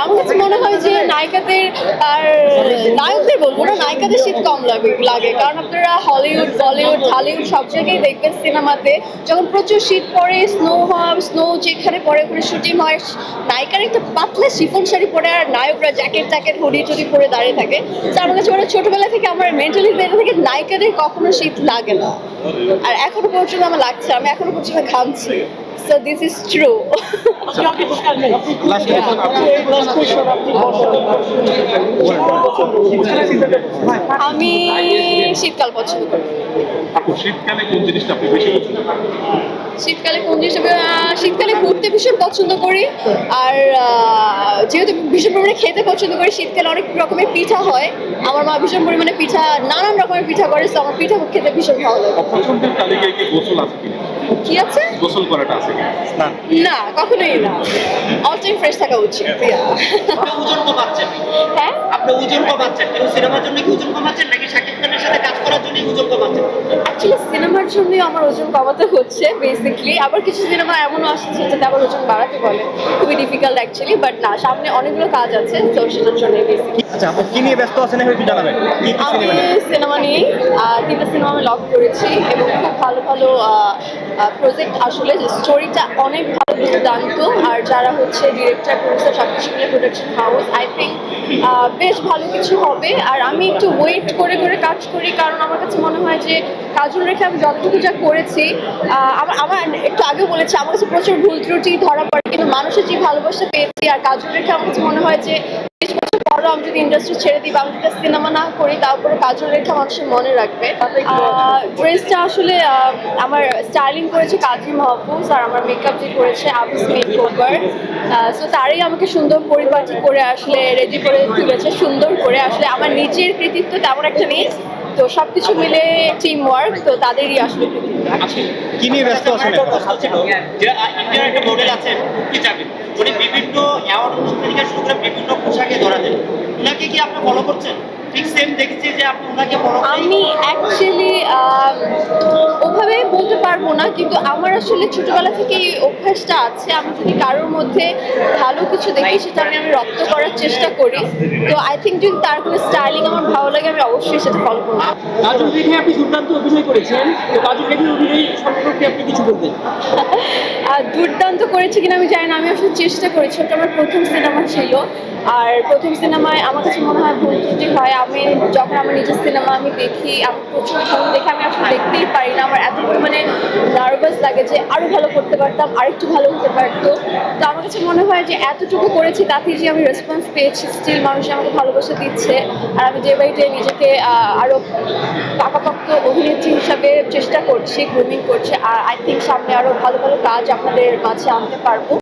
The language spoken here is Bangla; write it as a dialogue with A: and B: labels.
A: আমার কাছে মনে হয় যে নায়িকাদের আর নায়কদের বলবো না, নায়িকাদের শীত কম লাগে কারণ আপনারা হলিউড বলিউড হলিউড সব জায়গায় দেখবেন সিনেমাতে যখন প্রচুর শীত পড়ে স্নো যেখানে পরে ওখানে শুটিং হয়, নায়িকার একটা পাতলা শিফন শাড়ি পরে আর নায়করা জ্যাকেট হুডি টুডি পরে দাঁড়িয়ে থাকে। তো আমার কাছে ছোটবেলা থেকে আমার মেন্টালি থেকে নায়িকাদের কখনো শীত লাগে না, আর এখনো পর্যন্ত আমার লাগছে, আমি এখনো পর্যন্ত ঘামছি। So this is true. আমি শীতকাল পছন্দ করি।
B: শীতকালে কোন জিনিসটা আপনি বেশি পছন্দ করেন?
A: শীতকালে কোন জিনিস শীতকালে ঘুরতে ভীষণ পছন্দ করি, আর যেহেতু ভীষণ পরিমাণে খেতে পছন্দ করি, শীতকালে অনেক রকমের পিঠা হয়, আমার মা ভীষণ পরিমাণে পিঠা নানান রকমের পিঠা করে, তো আমার পিঠা খেতে ভীষণ ভালো লাগে।
B: অপছন্দের তালিকায় কি গোসল আছে কিনা?
A: কি আছে?
B: গোসল করাটা আছে কিনা? স্নান?
A: না, কখনোই না। অল টাইম ফ্রেশ থাকা উচিত।
C: আপনি ওজন কমাচ্ছেন?
A: হ্যাঁ,
C: আপনি ওজন কমাচ্ছেন কিন্তু সিনেমার জন্য কি ওজন কমাচ্ছেন নাকি শাকিব খানের সাথে কাজ করার জন্য ওজন কমাচ্ছেন?
A: অ্যাকচুয়ালি সিনেমার জন্যই আমার ওজন কমাতে হচ্ছে বেসিকলি। আবার কিছু সিনেমা এমনও আসছে যেটাতে আবার ওজন বাড়াতে বলে, খুবই ডিফিকাল্ট অ্যাকচুয়ালি, বাট না, সামনে অনেকগুলো কাজ আছে, তো সেটার জন্যই বেসিকলি।
D: আচ্ছা, আপনি কি নিয়ে ব্যস্ত আছেন একটু জানাবেন? কি কি
A: আমি
D: সিনেমা নিয়ে?
A: সিনেমা নিয়েই 3টা সিনেমা আমি লক করেছি এবং খুব ভালো ভালো প্রজেক্ট, আসলে স্টোরিটা অনেক ভালো, দুর্দান্ত, আর যারা হচ্ছে ডিরেক্টর প্রডিউসার সবকিছু মিলে প্রোডাকশন হাউস, আই থিঙ্ক বেশ ভালো কিছু হবে। আর আমি একটু ওয়েট করে কাজ করি, কারণ আমার কাছে মনে হয় যে কাজল রেখে আমি যতটুকু যা করেছি, আমার একটু আগে বলেছি আমার কাছে প্রচুর ভুল ত্রুটি ধরা পড়ে, কিন্তু মানুষের যে ভালোবাসা পেয়েছি আর কাজল রেখে আমার কাছে মনে হয় যে 20 বছর পরও আমি যদি ইন্ডাস্ট্রি ছেড়ে দিই বা আমি যদি সিনেমা না করি, তারপরে কাজল রেখা মানুষের মনে রাখবে। ড্রেসটা আসলে আমার স্টাইলিং করেছে কাজী মাহফুজ, আর আমার মেকআপ যে করেছে আবিস মেকওভার। সো তারই আমাকে সুন্দর পরিপাটি করে আসলে রেডি করে তুলেছে সুন্দর করে। আসলে আমার নিজের কৃতিত্ব তেমন একটা নেই, তো সবকিছু মিলে টিম ওয়ার্ক, তো তাদেরই আসলে কৃতিত্ব।
D: কি নিয়ে ব্যস্ত আছেন?
C: একটা প্রশ্ন ছিল যে ইন্ডিয়ার একটা মডেল আছেন কি যাবেন, উনি বিভিন্ন অ্যাওয়ার্ড অনুষ্ঠান থেকে শুরু করে বিভিন্ন পোশাকে ধরা দেন, ওনাকে কি আপনি ফলো করছেন? ঠিক সেম দেখছি যে আপনি ওনাকে ফলো করেন।
A: আমি অ্যাকচুয়ালি ওভাবে বলতে পারবো না, কিন্তু আমার আসলে ছোটবেলা থেকেই অভ্যাসটা আছে, আমি যদি কারোর মধ্যে ভালো কিছু দেখি সেটা আমি রপ্ত করার চেষ্টা করি। তো আই থিঙ্ক যদি তার কোনো স্টাইলিং আমার ভালো লাগে, আমি অবশ্যই সেটা ফলো করবো।
E: কাজল রেখে আপনি দুর্দান্ত অভিনয় করেছেন, তো কাজল রেখের অভিনয় সম্পর্কে আপনি কিছু বলবেন?
A: দুর্দান্ত করেছে কিনা আমি জানি না, আমি আসলে চেষ্টা করেছি, ওটা আমার প্রথম সিনেমা ছিল, আর প্রথম সিনেমায় আমার কাছে মনে হয় ভুল ত্রুটি হয়। আমি যখন আমার নিজের সিনেমা আমি দেখি, আমি প্রচুর ভুল দেখে আমি আসলে দেখতেই পারি না, আমার এত পরিমাণে নার্ভাস লাগে যে আরও ভালো করতে পারতাম, আরেকটু ভালো হতে পারতো। তো আমার কাছে মনে হয় যে এতটুকু করেছি, তাতেই যে আমি রেসপন্স পেয়েছি, স্টিল মানুষ আমাকে ভালোবাসা দিচ্ছে, আর আমি ডে বাই ডে নিজেকে আরও পাকাপোক্ত অভিনেত্রী হিসাবে চেষ্টা করছি, গ্রুমিং করছি, আর আই থিঙ্ক সামনে আরও ভালো ভালো কাজ আপনাদের মাঝে আনতে পারবো।